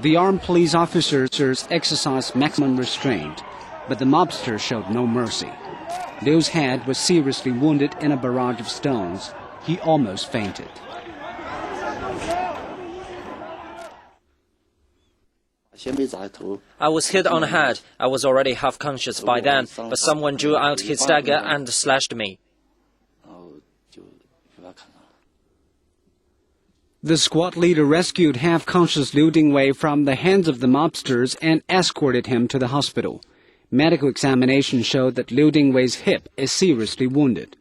The armed police officers exercised maximum restraint, but the mobster showed no mercy. Liu's head was seriously wounded in a barrage of stones. He almost fainted. I was hit on the head. I was already half conscious by then, but someone drew out his dagger and slashed me. The squad leader rescued half-conscious Liu Dingwei from the hands of the mobsters and escorted him to the hospital. Medical examination showed that Liu Dingwei's hip is seriously wounded.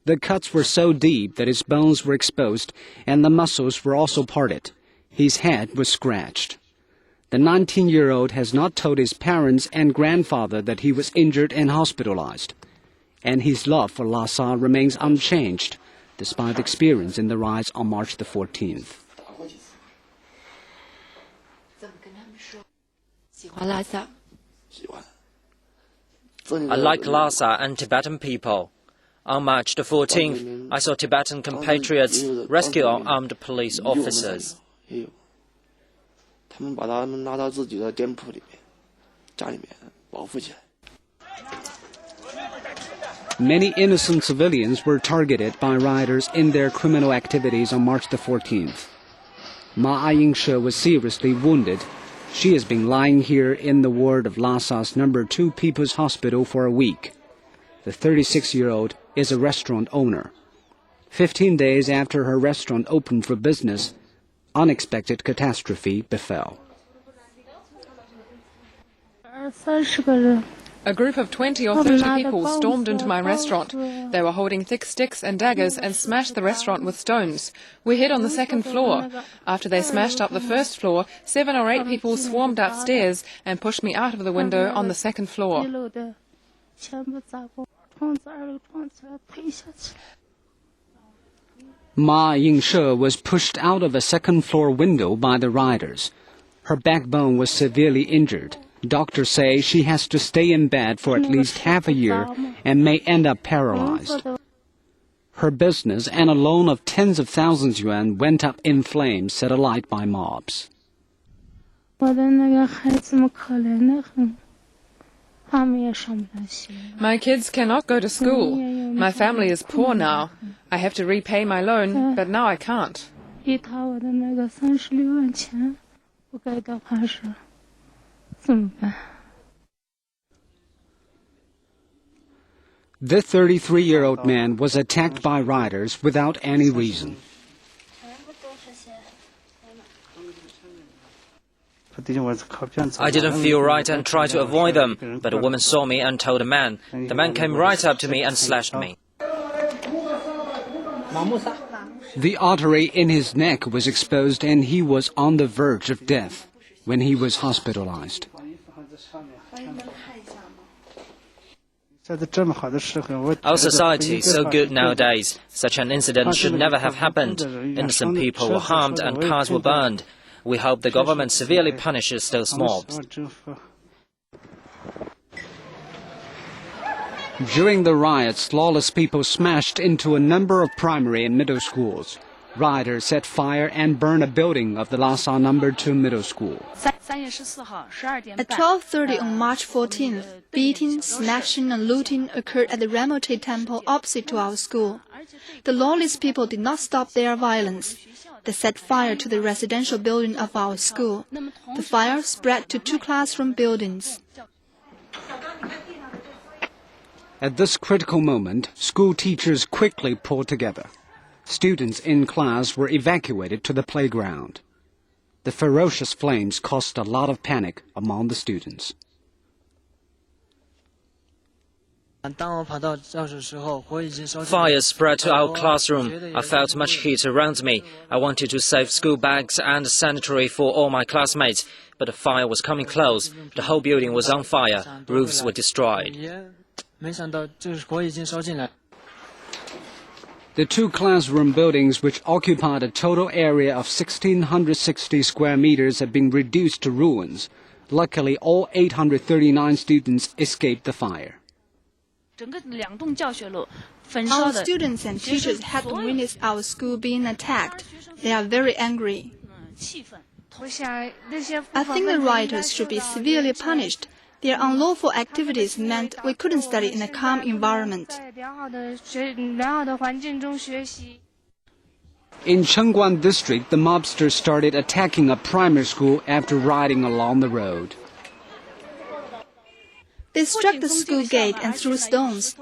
The cuts were so deep that his bones were exposed and the muscles were also parted. His head was scratched. The 19-year-old has not told his parents and grandfather that he was injured and hospitalized. And his love for Lhasa remains unchanged, despite the experience in the riots on March the 14th. I like Lhasa and Tibetan people. On March the 14th, I saw Tibetan compatriots rescue our armed police officers. Many innocent civilians were targeted by rioters in their criminal activities on March the 14th. Ma Ying-she was seriously wounded. She has been lying here in the ward of Lhasa's No. 2 People's Hospital for a week. The 36-year-old is a restaurant owner. 15 days after her restaurant opened for business, unexpected catastrophe befell. A group of 20 or 30 people stormed into my restaurant. They were holding thick sticks and daggers and smashed the restaurant with stones. We hid on the second floor. After they smashed up the first floor, 7 or 8 people swarmed upstairs and pushed me out of the window on the second floor. Ma Ying-she was pushed out of a second-floor window by the rioters. Her backbone was severely injured. Doctors say she has to stay in bed for at least half a year and may end up paralyzed. Her business and a loan of tens of thousands yuan went up in flames, set alight by mobs. My kids cannot go to school. My family is poor now. I have to repay my loan, but now I can't. The 33-year-old man was attacked by rioters without any reason. I didn't feel right and tried to avoid them, but a woman saw me and told a man. The man came right up to me and slashed me. The artery in his neck was exposed and he was on the verge of death when he was hospitalized. Our society is so good nowadays. Such an incident should never have happened. Innocent people were harmed and cars were burned. We hope the government severely punishes those mobs. During the riots, lawless people smashed into a number of primary and middle schools. Rioters set fire and burned a building of the Lhasa No. 2 Middle School. At 12:30 on March 14th, beating, slashing and looting occurred at the Ramote temple opposite to our school. The lawless people did not stop their violence. They set fire to the residential building of our school. The fire spread to 2 classroom buildings. At this critical moment, school teachers quickly pulled together. Students in class were evacuated to the playground. The ferocious flames caused a lot of panic among the students. Fire spread to our classroom. I felt much heat around me. I wanted to save school bags and sanitary for all my classmates, but the fire was coming close. The whole building was on fire. Roofs were destroyed. The 2 classroom buildings, which occupied a total area of 1,660 square meters, have been reduced to ruins. Luckily, all 839 students escaped the fire. Our students and teachers had to witness our school being attacked. They are very angry. I think the rioters should be severely punished. Their unlawful activities meant we couldn't study in a calm environment. In Chengguan district, the mobsters started attacking a primary school after riding along the road. They struck the school gate and threw stones.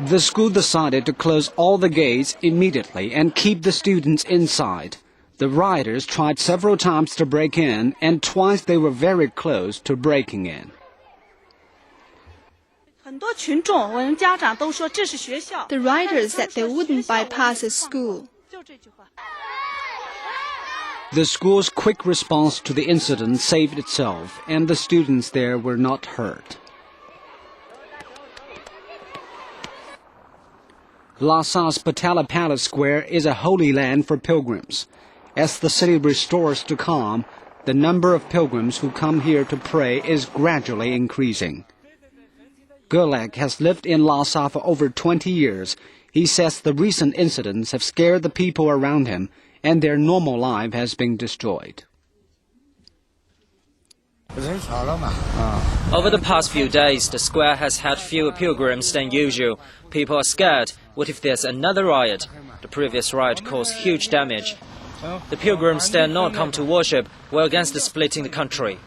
The school decided to close all the gates immediately and keep the students inside. The rioters tried several times to break in, and twice they were very close to breaking in. The rioters said they wouldn't bypass the school. The school's quick response to the incident saved itself, and the students there were not hurt. Lhasa's Patala Palace Square is a holy land for pilgrims. As the city restores to calm, the number of pilgrims who come here to pray is gradually increasing. Gulak has lived in Lhasa for over 20 years. He says the recent incidents have scared the people around him, and their normal life has been destroyed. Over the past few days, the square has had fewer pilgrims than usual. People are scared. What if there's another riot? The previous riot caused huge damage. The pilgrims dare not come to worship. We're against the splitting the country.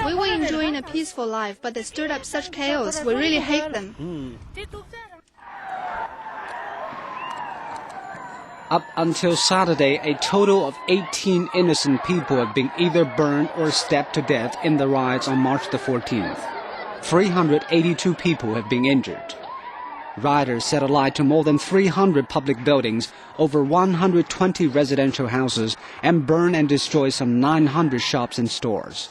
We were enjoying a peaceful life, but they stirred up such chaos. We really hate them. Up until Saturday, a total of 18 innocent people have been either burned or stabbed to death in the riots on March the 14th. 382 people have been injured. Rioters set alight to more than 300 public buildings, over 120 residential houses, and burned and destroyed some 900 shops and stores.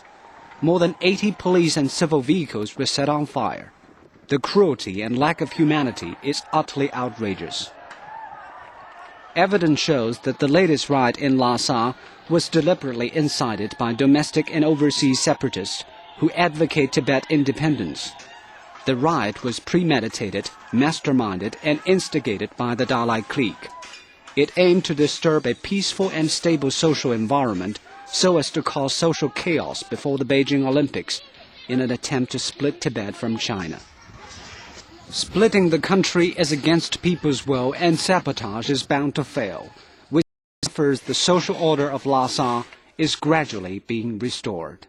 More than 80 police and civil vehicles were set on fire. The cruelty and lack of humanity is utterly outrageous. Evidence shows that the latest riot in Lhasa was deliberately incited by domestic and overseas separatists who advocate Tibet independence. The riot was premeditated, masterminded, and instigated by the Dalai clique. It aimed to disturb a peaceful and stable social environment so as to cause social chaos before the Beijing Olympics in an attempt to split Tibet from China. Splitting the country is against people's will, and sabotage is bound to fail, which suffers the social order of Lhasa is gradually being restored.